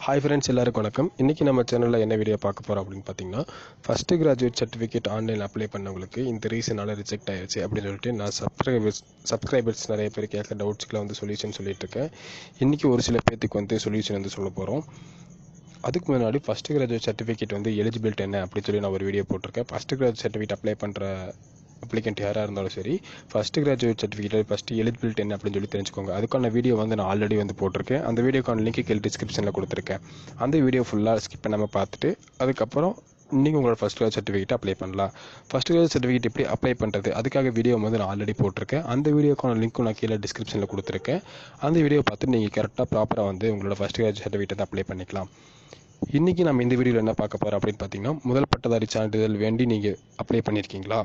Hi friends, எல்லாருக்கும் வணக்கம். இன்றைக்கி நம்ம சேனலில் என்ன வீடியோ பார்க்க போகிறோம் அப்படின்னு பார்த்தீங்கன்னா, first graduate certificate online apply பண்ணவங்களுக்கு இந்த ரீசனால் ரிஜெக்ட் ஆயிடுச்சு அப்படின்னு சொல்லிட்டு நான் சப்ஸ்கிரைபர்ஸ் நிறைய பேர் கேட்க டவுட்ஸ்க்குலாம் வந்து சொல்யூஷன் சொல்லிட்டுருக்கேன். இன்றைக்கி ஒரு சில பேர்த்துக்கு வந்து சொல்யூஷன் வந்து சொல்ல போகிறோம். அதுக்கு முன்னாடி ஃபஸ்ட்டு கிராஜுவேட் சர்டிஃபிகேட் வந்து எலிஜிபிலிட்டி என்ன அப்படின்னு சொல்லி நான் ஒரு வீடியோ போட்டிருக்கேன். ஃபஸ்ட்டு கிராஜுவேட் சர்டிஃபிகேட் அப்ளை பண்ணுற அப்ளிகண்ட் யாராக இருந்தாலும் சரி, first graduate certificate first eligibility என்ன அப்படின்னு சொல்லி தெரிஞ்சுக்கோங்க. அதுக்கான வீடியோ வந்து நான் ஆல்ரெடி வந்து போட்டிருக்கேன். அந்த வீடியோக்கான லிங்க் கீழே டிஸ்கிரிப்ஷனில் கொடுத்துருக்கேன். அந்த வீடியோ ஃபுல்லாக ஸ்கிப் பண்ணாமல் பார்த்துட்டு அதுக்கப்புறம் நீங்கள் உங்களோட ஃபஸ்ட் கிராஜுவேட் சர்டிஃபிகேட் அப்ளை பண்ணலாம். ஃபஸ்ட் கிராஜுவேட் சர்டிஃபிகேட் எப்படி அப்ளை பண்ணுறது, அதுக்காக வீடியோ வந்து நான் ஆல்ரெடி போட்டிருக்கேன். அந்த வீடியோக்கான லிங்க்கும் நான் கீழே டிஸ்கிரிப்ஷனில் கொடுத்துருக்கேன். அந்த வீடியோ பார்த்து நீங்கள் கரெக்டாக ப்ராப்பராக வந்து உங்களோட ஃபஸ்ட் கிராஜுவேட் சர்டிஃபிகேட் வந்து அப்ளை பண்ணிக்கலாம். இன்றைக்கி நம்ம இந்த வீடியோவில் என்ன பார்க்க போகிறோம் அப்படின்னு பார்த்தீங்கன்னா, முதல் பட்டதாரி சான்றிதழ் வேண்டி நீங்கள் அப்ளை பண்ணியிருக்கீங்களா,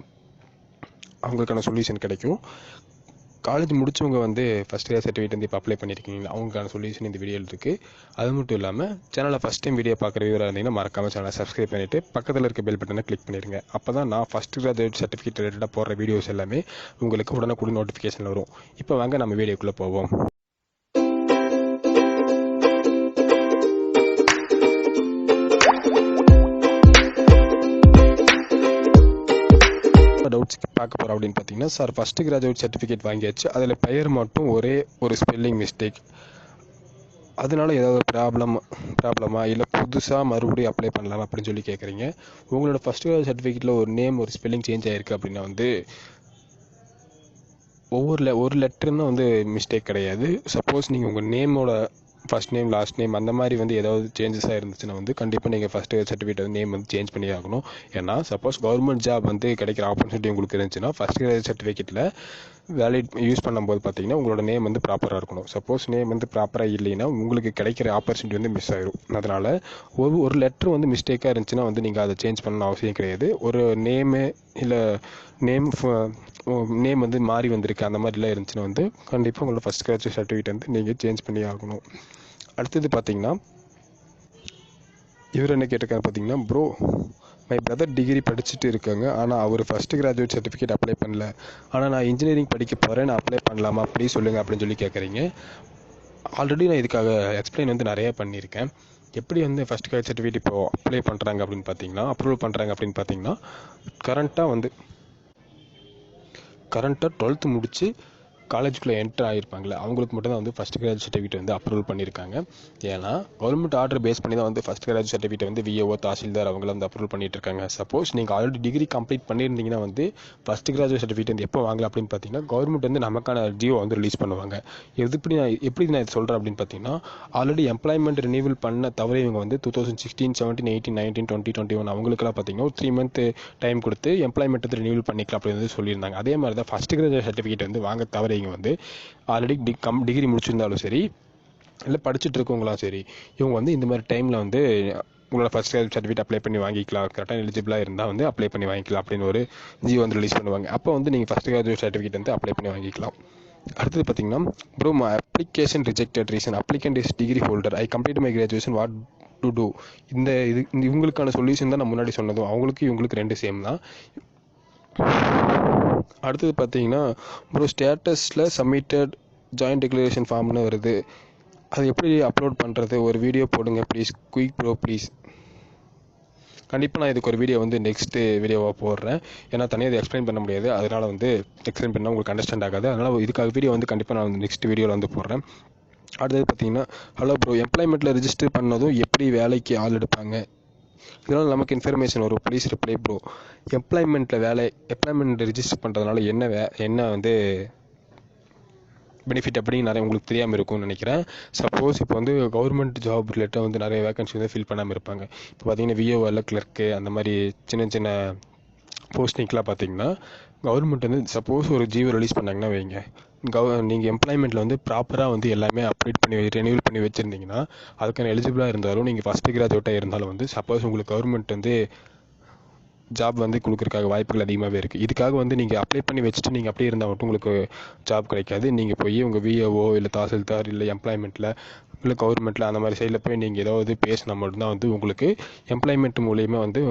அவங்களுக்கான சொல்யூஷன் கிடைக்கும். காலேஜ் முடிச்சவங்க வந்து ஃபஸ்ட் இயர் சர்டிஃபிகேட் வந்து இப்போ அப்ளை பண்ணியிருக்கீங்களா, அவங்களுக்கான சொல்யூஷன் இந்த வீடியோவில் இருக்குது. அது மட்டும் இல்லாமல் சேனலை ஃபஸ்ட் டைம் வீடியோ பார்க்குற வியூவராக இருந்தீங்கன்னா மறக்காமல் சேனலை சப்ஸ்கிரைப் பண்ணிவிட்டு பக்கத்தில் இருக்க பெல் பட்டனை கிளிக் பண்ணிடுங்க. அப்போ தான் நான் ஃபஸ்ட் கிராஜுவேட் சர்டிஃபிகேட் ரிலேட்டடாக போடுற வீடியோஸ் எல்லாமே உங்களுக்கு உடனுக்குடன் நோட்டிஃபிகேஷன் வரும். இப்போ வாங்க நம்ம வீடியோக்குள்ளே போவோம். டவுட்ஸ் பார்க்க போகிறோம் அப்படின்னு பார்த்தீங்கன்னா, சார் ஃபஸ்ட்டு கிராஜுவேட் சர்டிஃபிகேட் வாங்கியாச்சு, அதில் பெயர் மட்டும் ஒரே ஒரு ஸ்பெல்லிங் மிஸ்டேக், அதனால ஏதாவது ப்ராப்ளமா இல்லை புதுசாக மறுபடியும் அப்ளை பண்ணலாமா அப்படின்னு சொல்லி கேட்குறீங்க. உங்களோட ஃபஸ்ட் கிராஜுவேட் சர்டிஃபிகேட்டில் ஒரு நேம் ஒரு ஸ்பெல்லிங் சேஞ்ச் ஆகிருக்கு அப்படின்னா வந்து ஒரு லெட்டர்னு வந்து மிஸ்டேக் கிடையாது. சப்போஸ் நீங்கள் உங்கள் நேமோட ஃபஸ்ட் நேம் லாஸ்ட் நேம் அந்த மாதிரி வந்து ஏதாவது சேஞ்சஸாக இருந்துச்சுன்னா வந்து கண்டிப்பாக நீங்கள் ஃபஸ்ட் சர்டிஃபிகேட் வந்து நேம் வந்து சேஞ்ச் பண்ணி ஆகணும். ஏன்னா சப்போஸ் கவர்மெண்ட் ஜாப் வந்து கிடைக்கிற ஆப்பர்ச்சுனிட்டி உங்களுக்கு இருந்துச்சுன்னா ஃபஸ்ட் கிராஜுவேட் சர்டிஃபிகேட்டில் வேலிட் யூஸ் பண்ணும்போது பார்த்தீங்கன்னா உங்களோட நேம் வந்து ப்ராப்பராக இருக்கணும். சப்போஸ் நேம் வந்து ப்ராப்பராக இல்லைன்னா உங்களுக்கு கிடைக்கிற ஆப்பர்ச்சுனிட்டி வந்து மிஸ் ஆகிடும். அதனால் ஒரு லெட்டர் வந்து மிஸ்டேக்காக இருந்துச்சுன்னா வந்து நீங்கள் அதை சேஞ்ச் பண்ணணும் அவசியம் கிடையாது. ஒரு நேமு இல்லை நேம் வந்து மாறி வந்திருக்கு அந்த மாதிரிலாம் இருந்துச்சுன்னா வந்து கண்டிப்பாக உங்களோட ஃபஸ்ட் கிராஜுவேட் சர்டிஃபிகேட் வந்து நீங்கள் சேஞ்ச் பண்ணி ஆகணும். அடுத்தது பார்த்தீங்கன்னா, இவர் என்ன கேட்டிருக்காரு பார்த்தீங்கன்னா, ப்ரோ மை பிரதர் டிகிரி படிச்சுட்டு இருக்காங்க, ஆனால் அவர் ஃபஸ்ட்டு கிராஜுவேட் சர்டிஃபிகேட் அப்ளை பண்ணல, ஆனால் நான் இன்ஜினியரிங் படிக்க போகிறேன், நான் அப்ளை பண்ணலாமா அப்படி சொல்லுங்கள் அப்படின்னு சொல்லி கேட்குறீங்க. ஆல்ரெடி நான் இதுக்காக எக்ஸ்பிளைன் வந்து நிறையா பண்ணியிருக்கேன். எப்படி வந்து ஃபஸ்ட் கிராஜுவேட் சர்டிஃபிகேட் இப்போ அப்ளை பண்ணுறாங்க அப்படின்னு பார்த்தீங்கன்னா, அப்ரூவல் பண்ணுறாங்க அப்படின்னு பார்த்தீங்கன்னா, கரண்ட்டாக 12th முடித்து காலேஜுக்குள்ளே என்ட்ரு ஆகிருப்பாங்களே அவங்களுக்கு மட்டும் தான் வந்து ஃபஸ்ட் கிராஜுவேட் சர்டிஃபிகேட் வந்து அப்ரூவல் பண்ணியிருக்காங்க. ஏன்னா கவர்மெண்ட் ஆர்டர் பேஸ் பண்ணி தான் வந்து ஃபஸ்ட் கிராஜுவேட் சர்டிஃபிகேட் வந்து விஏஓ தாசில்தார் அவங்கள வந்து அப்ரூவல் பண்ணிட்டு இருக்காங்க. சப்போஸ் நீங்கள் ஆல்ரெடி டிகிரி கம்ப்ளீட் பண்ணியிருந்தீங்கன்னா வந்து ஃபஸ்ட் கிராஜுவேட் சர்டிஃபிகேட் வந்து எப்போ வாங்கலாம் அப்படின்னு பார்த்தீங்கன்னா, கவர்மெண்ட் வந்து நமக்கான ஜியோ வந்து ரிலீஸ் பண்ணுவாங்க. எப்படி நான் இது சொல்கிறேன் அப்படின்னு பார்த்தீங்கன்னா, ஆல்ரெடி எம்ப்ளாய்மெண்ட் ரினியூவல் பண்ண தவிர இவங்க வந்து 2016, 17, 18, 19, 20, 21 அவங்களுக்குலாம் பார்த்தீங்கன்னா ஒரு 3 month டைம் கொடுத்து எம்ப்ளாய்மெண்ட் வந்து ரினியூவல் பண்ணிக்கலாம் அப்படின்னு வந்து சொல்லியிருந்தாங்க. அதே மாதிரி தான் ஃபஸ்ட் கிராஜுவேட் சர்டிஃபிகேட் வந்து வாங்க தவிர இவங்க வந்து ஆல்ரெடி டிகிரி முடிச்சிருந்தாலும் சரி இல்லை படிச்சுட்டு இருக்கவங்களாம் சரி, இவங்க வந்து இந்த மாதிரி டைமில் வந்து உங்களோட ஃபஸ்ட் கிராஜுவேட் சர்டிஃபிகேட் அப்ளை பண்ணி வாங்கிக்கலாம், கரெக்டாக எலிஜிபிளாக இருந்தால் வந்து அப்ளை பண்ணி வாங்கிக்கலாம் அப்படின்னு ஒரு ஜியோ வந்து ரிலீஸ் பண்ணுவாங்க. அப்போ வந்து நீங்கள் ஃபஸ்ட் கிராஜுவேட் சர்டிஃபிகேட் வந்து அப்ளை பண்ணி வாங்கிக்கலாம். அடுத்தது பார்த்தீங்கன்னா, bro my application rejected reason applicant is degree holder I complete my graduation what to do. இவங்களுக்கான சொல்யூஷன் தான் நான் முன்னாடி சொன்னதும் அவங்களுக்கு இவங்களுக்கு ரெண்டு சேம் தான். அடுத்தது பார்த்தீங்கன்னா, ப்ரோ ஸ்டேட்டஸில் சப்மிட்டட் ஜாயின்ட் டிக்ளரேஷன் ஃபார்ம்னு வருது, அது எப்படி அப்லோட் பண்ணுறது, ஒரு வீடியோ போடுங்க ப்ளீஸ் குயிக் ப்ரோ ப்ளீஸ். கண்டிப்பாக நான் இதுக்கு ஒரு வீடியோ வந்து நெக்ஸ்ட்டு வீடியோவாக போடுறேன். ஏன்னா தனியாக இதை எக்ஸ்பிளைன் பண்ண முடியாது, அதனால் வந்து எக்ஸ்பிளைன் பண்ணால் உங்களுக்கு அண்டர்ஸ்டாண்ட் ஆகாது. அதனால் இதுக்காக வீடியோ வந்து கண்டிப்பாக நான் வந்து நெக்ஸ்ட் வீடியோவில் வந்து போடுறேன். அடுத்தது பார்த்தீங்கன்னா, ஹலோ ப்ரோ எம்ப்ளாய்மெண்ட்டில் ரிஜிஸ்டர் பண்ணதும் எப்படி வேலைக்கு ஆள் எடுப்பாங்க, இதனால் நமக்கு இன்ஃபர்மேஷன் வரும் please reply bro. Employment register பண்ணுறதுனால என்ன வந்து பெனிஃபிட் அப்படின்னு நிறைய உங்களுக்கு தெரியாமல் இருக்கும்னு நினைக்கிறேன். சப்போஸ் இப்போ வந்து கவர்மெண்ட் ஜாப் ரிலேட்டாக வந்து நிறைய வேகன்சி வந்து ஃபில் பண்ணாமல் இருப்பாங்க. இப்போ பார்த்தீங்கன்னா விஏஓவில் கிளர்க்கு அந்த மாதிரி சின்ன போஸ்டிங்லாம் பார்த்தீங்கன்னா கவர்மெண்ட் வந்து சப்போஸ் ஒரு ஜியோ ரிலீஸ் பண்ணாங்கன்னா வைங்க, நீங்கள் எம்ப்ளாய்மெண்ட்டில் வந்து ப்ராப்பராக வந்து எல்லாமே அப்டேட் பண்ணி ரெனியூவல் பண்ணி வச்சுருந்தீங்கன்னா அதுக்கான எலிஜிபிளாக இருந்தாலும் நீங்கள் ஃபஸ்ட்டு கிராஜுவேட்டாக இருந்தாலும் வந்து சப்போஸ் உங்களுக்கு கவர்மெண்ட் வந்து ஜாப் வந்து கொடுக்குறதுக்காக வாய்ப்புகள் அதிகமாகவே இருக்குது. இதுக்காக வந்து நீங்கள் அப்ளை பண்ணி வச்சுட்டு நீங்கள் அப்படியே இருந்தால் மட்டும் உங்களுக்கு ஜாப் கிடைக்காது. நீங்கள் போய் உங்கள் விஏஓ இல்லை தாசில்தார் இல்லை எம்ப்ளாய்மெண்ட்டில் இல்லை கவர்மெண்ட்டில் அந்த மாதிரி சைடில் போய் நீங்கள் ஏதாவது பேசினா மட்டும்தான் வந்து உங்களுக்கு எம்ப்ளாய்மெண்ட் மூலிமா வந்து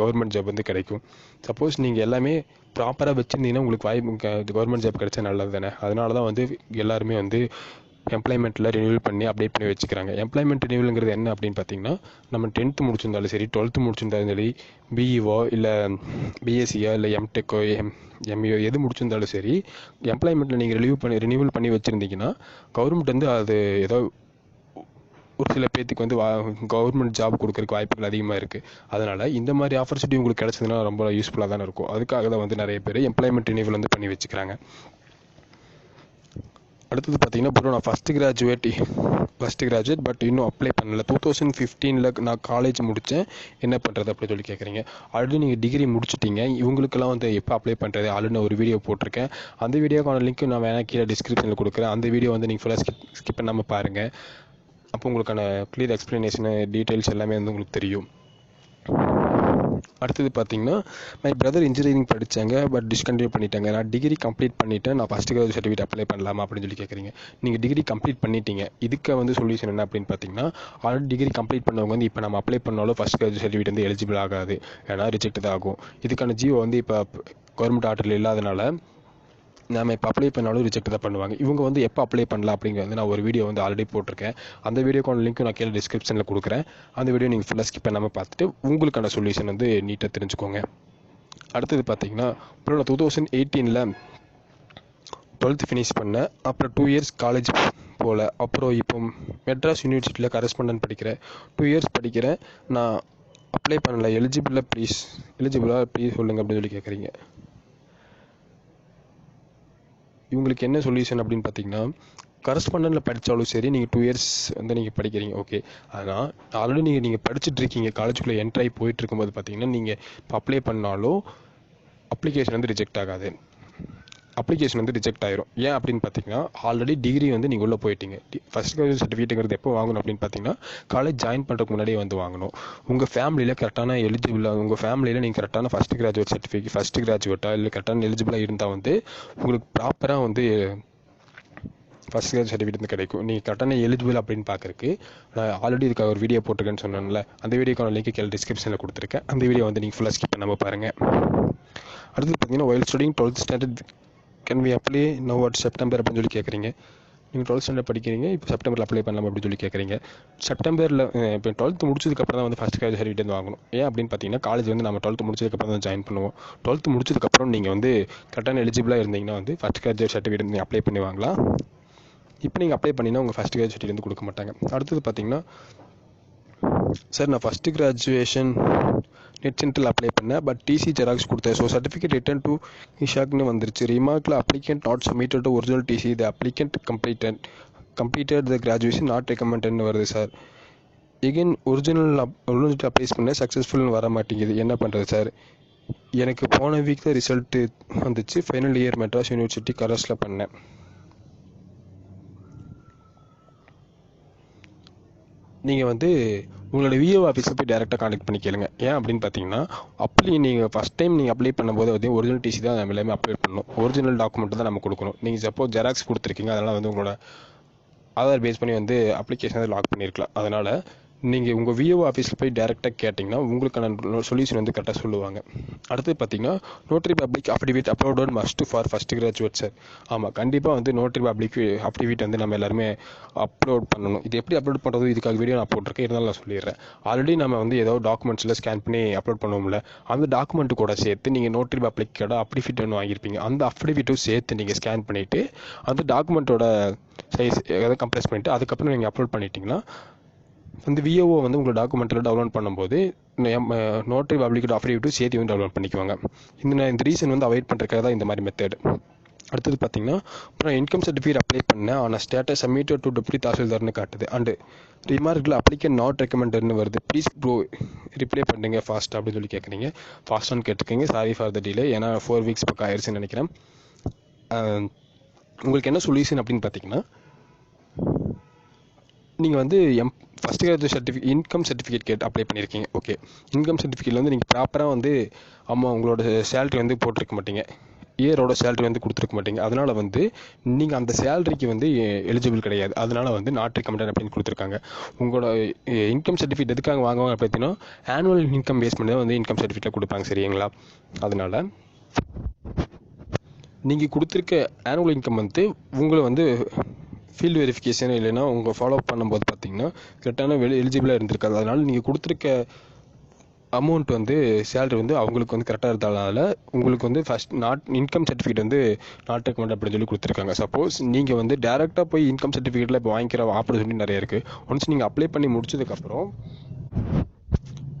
கவர்மெண்ட் ஜாப் வந்து கிடைக்கும். சப்போஸ் நீங்கள் எல்லாமே ப்ராப்பராக வச்சுருந்தீங்கன்னா உங்களுக்கு கவர்மெண்ட் ஜாப் கிடைச்சா நல்லது தானே. அதனால தான் வந்து எல்லாருமே வந்து எம்ப்ளாய்மெண்ட்டில் ரினியூவல் பண்ணி அப்டேட் பண்ணி வச்சுக்கிறாங்க. எம்ப்ளாய்மெண்ட் ரினியூவலுங்கிறது என்ன அப்படின்னு பார்த்தீங்கன்னா, நம்ம 10th முடிச்சிருந்தாலும் சரி, 12th முடிச்சிருந்தாலும் சரி, பிஇஓ இல்லை பிஎஸ்சியோ இல்லை எம்டெக்கோ எம்இஓ எது முடிச்சிருந்தாலும் சரி, எம்ப்ளாய்மெண்ட்டில் நீங்கள் ரினியூவல் பண்ணி வச்சுருந்தீங்கன்னா கவர்மெண்ட் வந்து அது ஏதோ ஒரு சில பேர்த்துக்கு வந்து கவர்மெண்ட் ஜாப் கொடுக்கறதுக்கு வாய்ப்புகள் அதிகமாக இருக்குது. அதனால் இந்த மாதிரி ஆப்பர்ச்சுனிட்டி உங்களுக்கு கிடச்சதுன்னா ரொம்ப யூஸ்ஃபுல்லாக தானே இருக்கும். அதுக்காக தான் வந்து நிறைய பேர் எம்ப்ளாய்மெண்ட் ரினியூவல் வந்து பண்ணி வச்சுக்கிறாங்க. அடுத்தது பார்த்தீங்கன்னா, ப்ரோ நான் ஃபஸ்ட்டு கிராஜுவேட் பட் இன்னும் அப்ளை பண்ணல. 2015 நான் காலேஜ் முடித்தேன், என்ன பண்ணுறது அப்படின்னு சொல்லி கேட்குறீங்க. ஆல்ரெடி நீங்கள் டிகிரி முடிச்சிட்டிங்க, இவங்களுக்கெல்லாம் வந்து எப்போ அப்ளை பண்ணுறது ஆல்ரெடி நான் ஒரு வீடியோ போட்டிருக்கேன். அந்த வீடியோக்கான லிங்க் நான் வேணால் கீழே டிஸ்கிரிப்ஷனில் கொடுக்குறேன். அந்த வீடியோ வந்து நீங்கள் ஃபுல்லாக ஸ்கிப் பண்ணாமல் பாருங்கள். அப்போ உங்களுக்கான கிளியர் எக்ஸ்ப்ளனேஷனு டீட்டெயில்ஸ் எல்லாமே வந்து உங்களுக்கு தெரியும். அடுத்தது பார்த்தீங்கன்னா, மை பிரதர் இன்ஜினியரிங் படித்தாங்க பட் டிஸ்கண்டினியூ பண்ணிட்டாங்க. நான் டிகிரி கம்ப்ளீட் பண்ணிவிட்டேன், நான் ஃபஸ்ட் கிராஜுவேட் சர்டிஃபிகேட் அப்ளை பண்ணலாமா அப்படின்னு சொல்லி கேட்குறீங்க. நீங்கள் டிகிரி கம்ப்ளீட் பண்ணிட்டீங்க, இதுக்கு வந்து சொல்யூஷன் என்ன அப்படின்னு பார்த்தீங்கன்னா, ஆல்ரெடி டிகிரி கம்ப்ளீட் பண்ணவங்க வந்து இப்போ நம்ம அப்ளை பண்ணாலும் ஃபஸ்ட் கிராஜுவேட் சர்டிஃபிகேட் வந்து எலிஜிபிள் ஆகாது, ஏன்னா ரிஜெக்ட் தான் ஆகும். இதுக்கான ஜியோ வந்து இப்போ கவர்மெண்ட் ஆர்டரில் இல்லாதனால நாம் இப்போ அப்ளை பண்ணாலும் ரிஜெக்ட் தான் பண்ணுவாங்க. இவங்க வந்து எப்போ அப்ளை பண்ணலாம் அப்படிங்கிறது நான் ஒரு வீடியோ வந்து ஆல்ரெடி போட்டிருக்கேன். அந்த வீடியோக்கான லிங்க் நான் கீழே டிஸ்கிரிப்ஷனில் கொடுக்குறேன். அந்த வீடியோ நீங்கள் ஃபுல்லாக ஸ்கிப் பண்ணாமல் பார்த்துட்டு உங்களுக்கான சொல்யூஷன் வந்து நீட்டாக தெரிஞ்சுக்கோங்க. அடுத்தது பார்த்தீங்கன்னா, அப்புறம் நான் 2018 12th ஃபினிஷ் பண்ணேன். அப்புறம் 2 years காலேஜ் போகல. அப்புறம் இப்போ மெட்ராஸ் யூனிவர்சிட்டியில் கரஸ்பாண்டன்ட் படிக்கிறேன். 2 years படிக்கிறேன், நான் அப்ளை பண்ணல. எலிஜிபிளாக ப்ளீஸ் சொல்லுங்கள் அப்படின்னு சொல்லி கேட்குறீங்க. இவங்களுக்கு என்ன சொல்யூஷன் அப்படின்னு பார்த்தீங்கன்னா, கரஸ்பாண்டன்ட்டில் படித்தாலும் சரி, நீங்கள் 2 years வந்து நீங்கள் படிக்கிறீங்க, ஓகே. ஆனால் ஆல்ரெடி நீங்கள் படிச்சுட்டு இருக்கீங்க, காலேஜுக்குள்ளே என்ட்ராகி போயிட்டு இருக்கும்போது பார்த்தீங்கன்னா, நீங்கள் இப்போ அப்ளை பண்ணாலும் அப்ளிகேஷன் வந்து ரிஜெக்ட் ஆகாது. அப்ளிகேஷன் வந்து ரிஜெக்ட் ஆயிரும். ஏன் அப்படின்னு பார்த்தீங்கன்னா, ஆல்ரெடி டிகிரி வந்து நீங்கள் உள்ளே போயிட்டீங்க. ஃபஸ்ட் கிராஜுவேட் சர்டிஃபிகேட்டுங்கிறது எப்போ வாங்கணும் அப்படின்னு பார்த்தீங்கன்னா, காலேஜ் ஜாயின் பண்ணுறதுக்கு முன்னாடியே வந்து வாங்கணும். உங்கள் ஃபேமிலியில் கரெக்டான உங்கள் ஃபேமிலியில் நீங்கள் கரெக்டான ஃபஸ்ட் கிராஜுவேட்டா இல்லை கரெக்டான எலிஜிபிளாக இருந்தால் வந்து உங்களுக்கு ப்ராப்பராக வந்து ஃபஸ்ட் கிராஜுவேட் சர்டிஃபிகேட் வந்து கிடைக்கும். நீங்கள் கரெக்டான எலிஜிபிள் அப்படின்னு பார்க்குறக்கு நான் ஆல்ரெடி இதுக்காக ஒரு வீடியோ போட்டிருக்கேன்னு சொன்னேன்ல, அந்த வீடியோக்கான லிங்க் கீழே டிஸ்கிரிப்ஷனில் கொடுத்துருக்கேன். அந்த வீடியோ வந்து நீங்கள் ஃபுல்லாக ஸ்கிப் பண்ணாமல் பாருங்கள். அடுத்து பார்த்தீங்கன்னா, while studying 12th standard can we apply now at September அப்படின்னு சொல்லி கேட்குறீங்க. நீங்கள் 12th ஸ்டாண்டர்ட் படிக்கிறீங்க, இப்போ செப்டம்பரில் அப்ளை பண்ணலாம் அப்படின்னு சொல்லி கேட்குறீங்க. செப்டம்பரில் இப்போ 12th முடிச்சதுக்கப்புறம் தான் வந்து ஃபஸ்ட் கிராஜுவேட் சர்டிஃபிகேட் வந்து வாங்கணும். ஏன் அப்படின்னு பார்த்தீங்கன்னா, காலேஜ் வந்து நம்ம 12th முடிச்சதுக்கப்புறம் தான் ஜாயின் பண்ணுவோம். 12th முடிச்சதுக்கப்புறம் நீங்கள் வந்து கரெக்டான எலிஜிபிளாக இருந்தீங்கன்னா வந்து ஃபஸ்ட் கிராஜுவேட் சர்டிஃபிகேட் நீங்கள் அப்ளை பண்ணி வாங்கலாம். இப்போ நீங்கள் அப்ளை பண்ணிங்கன்னா உங்கள் ஃபஸ்ட் கிராஜுவேட் சர்டிஃபிகேட் வந்து கொடுக்க மாட்டாங்க. அடுத்தது பார்த்தீங்கன்னா, சார் நான் ஃபஸ்ட்டு கிராஜுவேஷன் நெட் சென்டரில் அப்ளை பண்ணேன் பட் டிசி ஜெராக்ஸ் கொடுத்தேன். ஸோ சர்டிஃபிகேட் ரிட்டர்ன் டு இஷாக்னு வந்துருச்சு. ரிமார்க்கில் applicant not submitted to original TC, the applicant completed the graduation not ரெக்கமெண்டட்னு வருது சார். எகெயின் ஒரிஜினல் அப்ளைஸ் பண்ண சக்ஸஸ்ஃபுல்னு வர மாட்டேங்குது, என்ன பண்ணுறது சார்? எனக்கு போன வீக் தான் ரிசல்ட்டு வந்துச்சு. ஃபைனல் இயர் மெட்ராஸ் யூனிவர்சிட்டி கரஸில் பண்ணேன். நீங்கள் வந்து உங்களோட விஓ ஆஃபீஸில் போய் டேரெக்டாக கான்டெக்ட் பண்ணி கேளுங்க. ஏன் அப்படின்னு பார்த்தீங்கன்னா, நீங்கள் ஃபஸ்ட் டைம் நீங்கள் அப்ளை பண்ணும்போது வந்து ஒரிஜினல் டிசி தான் நம்ம எல்லாமே அப்ளை பண்ணணும். ஒரிஜினல் டாக்குமெண்ட் தான் நம்ம கொடுக்கணும். நீங்கள் சப்போஸ் ஜெராக்ஸ் கொடுத்துருக்கீங்க, அதனால் வந்து உங்களோட ஆதார் பேஸ் பண்ணி வந்து அப்ளிகேஷன் வந்து லாக் பண்ணியிருக்கலாம். அதனால் நீங்கள் உங்கள் விஓ ஆஃபீஸில் போய் டேரெக்டாக கேட்டிங்கன்னா உங்களுக்கான சொல்யூஷன் வந்து கரெக்டாக சொல்லுவாங்க. அடுத்து பார்த்தீங்கன்னா, notary public affidavit uploaded must for first graduate sir. ஆமாம், கண்டிப்பாக வந்து நோட்டரி பப்ளிக் அஃபிடவிட் வந்து நம்ம எல்லாருமே அப்லோட் பண்ணணும். இது எப்படி அப்லோட் பண்ணுறது, இதுக்காக வீடியோ நான் போட்டிருக்கேன், இருந்தாலும் நான் சொல்லிடுறேன். ஆல்ரெடி நம்ம வந்து ஏதோ டாக்குமெண்ட்ஸில் ஸ்கேன் பண்ணி அப்லோட் பண்ணுவோம்ல, அந்த டாக்குமெண்ட்டு கூட சேர்த்து நீங்கள் நோட்டரி பப்ளிக்கோட அஃபிடவிட் ஒன்று வாங்கியிருப்பீங்க, அந்த அஃபிடவிட்டும் சேர்த்து நீங்கள் ஸ்கேன் பண்ணிவிட்டு அந்த டாக்குமெண்ட்டோட சைஸ் எதாவது கம்ப்ரஸ் பண்ணிவிட்டு அதுக்கப்புறம் நீங்கள் அப்லோட் பண்ணிட்டீங்கன்னா வந்து விஓஓ வந்து உங்கள் டாக்குமெண்ட்டில் டவுன்லோட் பண்ணும்போது நோட்டரி பப்ளிக்கோட அஃபிடவிட்டும் சேர்த்து வந்து டவுன்லோட் பண்ணிக்குவாங்க. இந்த ரீசன் வந்து அவாய்ட் பண்ணுறதுக்காக தான் இந்த மாதிரி மெத்தட். அடுத்தது பார்த்தீங்கன்னா, அப்புறம் இன்கம் சர்டிஃபிகேட் அப்ளை பண்ணேன், ஆனால் ஸ்டேட்டஸ் சப்மிட்டட் டு டெப்யூட்டி தாசில்தார்னு காட்டுது. அண்டு ரிமார்க்கில் அப்ளிகேட் நாட் ரெக்கமெண்டட்னு வருது. ப்ளீஸ் ப்ரோ ரிப்ளை பண்ணுங்க ஃபாஸ்ட் அப்படின்னு சொல்லி கேட்குறீங்க. ஃபாஸ்ட்டானு கேட்டுக்கோங்க, சாரி ஃபார் த டிலே, ஏன்னா 4 weeks பக்கம் ஆயிடுச்சுன்னு நினைக்கிறேன். உங்களுக்கு என்ன சொல்யூஷன் அப்படின்னு பார்த்தீங்கன்னா, நீங்கள் வந்து first graduate income certificate apply பண்ணியிருக்கீங்க, ஓகே. இன்கம் சர்டிஃபிகேட்டில் வந்து நீங்கள் ப்ராப்பராக வந்து உங்களோட சேலரி வந்து போட்டிருக்க மாட்டீங்க, இயரோட சேலரி வந்து கொடுத்துருக்க மாட்டீங்க. அதனால் வந்து நீங்கள் அந்த சேலரிக்கு வந்து எலிஜிபிள் கிடையாது. அதனால் வந்து நாட் ரெக்கமெண்டட் அப்படின்னு கொடுத்துருக்காங்க. உங்களோட இன்கம் சர்டிஃபிகேட் எதுக்காக வாங்குவாங்க பார்த்தீங்கன்னா, ஆனுவல் இன்கம் பேஸ் பண்ணி தான் வந்து இன்கம் சர்டிஃபிகேட் கொடுப்பாங்க, சரிங்களா? அதனால் நீங்கள் கொடுத்துருக்க ஆனுவல் இன்கம் வந்து உங்களை வந்து ஃபீல்டு வெரிஃபிகேஷன் இல்லைன்னா உங்கள் ஃபாலோ பண்ணும்போது பார்த்தீங்கன்னா கரெக்டான எலிஜிபிளாக இருந்திருக்காது. அதனால் நீங்கள் கொடுத்துருக்க அமௌண்ட் வந்து சேலரி வந்து அவங்களுக்கு வந்து கரெக்டாக இருந்ததால் உங்களுக்கு வந்து ஃபஸ்ட் இன்கம் சர்டிஃபிகேட் வந்து நாட் ரெக்கமெண்ட் அப்படின்னு சொல்லி கொடுத்துருக்காங்க. சப்போஸ் நீங்கள் வந்து டேரெக்டாக போய் இன்கம் சர்டிஃபிகேட்டில் இப்போ வாங்கிக்கிற ஆப்பர்ச்சுனிட்டி நிறைய இருக்குது. ஒன்ஸ் நீங்கள் அப்ளை பண்ணி முடிச்சதுக்கப்புறம்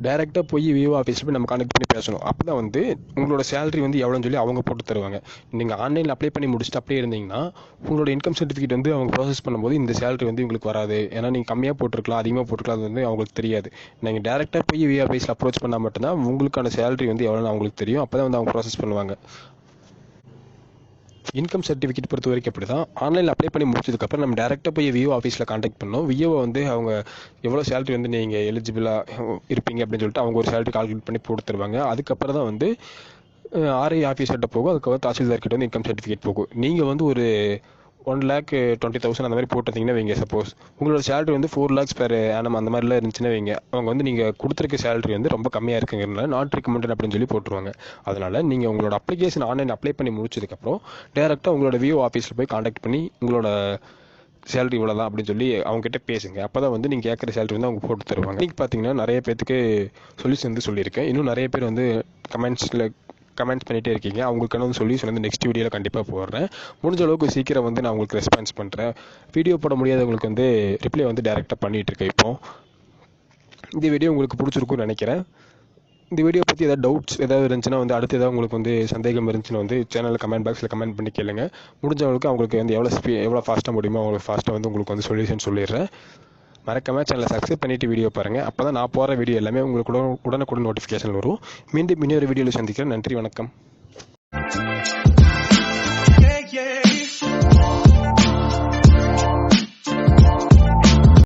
டேரெக்டாக போய் விஓ ஆஃபீஸில் போய் நம்ம கான்டெக்ட் பண்ணி பேசணும். அப்போ தான் வந்து உங்களோட சேலரி வந்து எவ்வளோன்னு சொல்லி அவங்க போட்டு தருவாங்க. நீங்கள் ஆன்லைனில் அப்ளை பண்ணி முடிச்சுட்டு அப்படியே இருந்தீங்கன்னா உங்களோட இன்கம் சர்டிஃபிகேட் வந்து அவங்க ப்ராசஸ் பண்ணும்போது இந்த சேலரி வந்து உங்களுக்கு வராது. ஏன்னா நீங்கள் கம்மியாக போட்டிருக்கலாம், அதிகமாக போட்டிருக்கலாம், அது வந்து அவங்களுக்கு தெரியாது. நீங்கள் டேரெக்டாக போய் விஓ ஆஃபீஸில் அப்ரோச் பண்ணால் மட்டும்தான் உங்களுக்கான சேலரி வந்து எவ்வளோன்னு அவங்களுக்கு தெரியும். அப்போ தான் வந்து அவங்க ப்ராசஸ் பண்ணுவாங்க. இன்கம் சர்டிஃபிகேட் பொறுத்த வரைக்கும் அப்படி தான். ஆன்லைனில் அப்ளை பண்ணி முடிச்சதுக்கப்புறம் நம்ம டேரெக்டாக போய் விஓ ஆஃபீஸில் கான்டாக்ட் பண்ணோம். விஓ வந்து அவங்க எவ்வளோ சேலரி வந்து நீங்கள் எலிஜிபிளாக இருப்பீங்க அப்படின்னு சொல்லிட்டு அவங்க ஒரு சேலரி கால்குலேட் பண்ணி போட்டு தருவாங்க. அதுக்கப்புறம் தான் வந்து ஆர்ஐ ஆஃபீஸர்கிட்ட போகும். அதுக்கப்புறம் தாசில்தார்கிட்ட வந்து இன்கம் சர்டிஃபிகேட் போகும். நீங்கள் வந்து ஒரு 1,20,000 அந்த மாதிரி போட்டிருந்தீங்கன்னா வைங்க, சப்போஸ் உங்களோட சேலரி வந்து 4 lakhs பெர் ஆனம் அந்த மாதிரிலாம் இருந்துச்சுன்னா வைங்க, அவங்க வந்து நீங்கள் கொடுத்துருக்க சேலரி வந்து ரொம்ப கம்மியாக இருக்குங்கிறதுனால நாட் ரெக்கமெண்டட் அப்படின்னு சொல்லி போட்டுருவாங்க. அதனால் நீங்கள் உங்களோட அப்ளிகேஷன் ஆன்லைன் அப்ளை பண்ணி முடிச்சதுக்கப்புறம் டேரெக்டாக உங்களோட விஓ ஆஃபீஸில் போய் கான்டாக்ட் பண்ணி உங்களோட சேலரி இவ்வளோ தான் அப்படின்னு சொல்லி அவங்ககிட்ட பேசுங்க. அப்போ தான் வந்து நீங்கள் கேட்குற சேலரி வந்து அவங்க போட்டு தருவாங்க. இன்றைக்கி பார்த்தீங்கன்னா நிறைய பேருக்கு சொல்யூஷன் வந்து சொல்லியிருக்கேன். இன்னும் நிறைய பேர் வந்து கமெண்ட்ஸ் பண்ணிகிட்டே இருக்கீங்க. அவங்களுக்கான வந்து சொல்யூஷன் வந்து நெக்ஸ்ட் வீடியோவில் கண்டிப்பாக போடுறேன். முடிஞ்ச அளவுக்கு சீக்கிரம் வந்து நான் உங்களுக்கு ரெஸ்பான்ஸ் பண்ணுறேன். வீடியோ போட முடியாதவங்களுக்கு வந்து ரிப்ளை வந்து டேரெக்டாக பண்ணிகிட்ருக்கேன். இப்போது இந்த வீடியோ உங்களுக்கு பிடிச்சிருக்குன்னு நினைக்கிறேன். இந்த வீடியோ பற்றி ஏதாவது டவுட்ஸ் ஏதாவது இருந்துச்சுன்னா வந்து அடுத்து ஏதாவது உங்களுக்கு வந்து சந்தேகம் இருந்துச்சுன்னா வந்து சேனலில் கமெண்ட் பாக்ஸில் கமெண்ட் பண்ணி கேளுங்க. முடிஞ்சவங்களுக்கு அவங்களுக்கு வந்து எவ்வளோ ஃபாஸ்ட்டாக முடியுமோ அவ்வளோ ஃபாஸ்ட்டாக வந்து உங்களுக்கு வந்து சொல்யூஷன் சொல்லிடுறேன். மறக்காமல் சேனலை சப்ஸ்கிரைப் பண்ணிவிட்டு வீடியோ பாருங்கள். அப்போ தான் நான் போகிற வீடியோ எல்லாமே உங்களுக்கு உடனுக்குடன் நோட்டிஃபிகேஷன் வரும். மீண்டும் இன்னொரு வீடியோவில் சந்திக்கிறேன். நன்றி, வணக்கம்.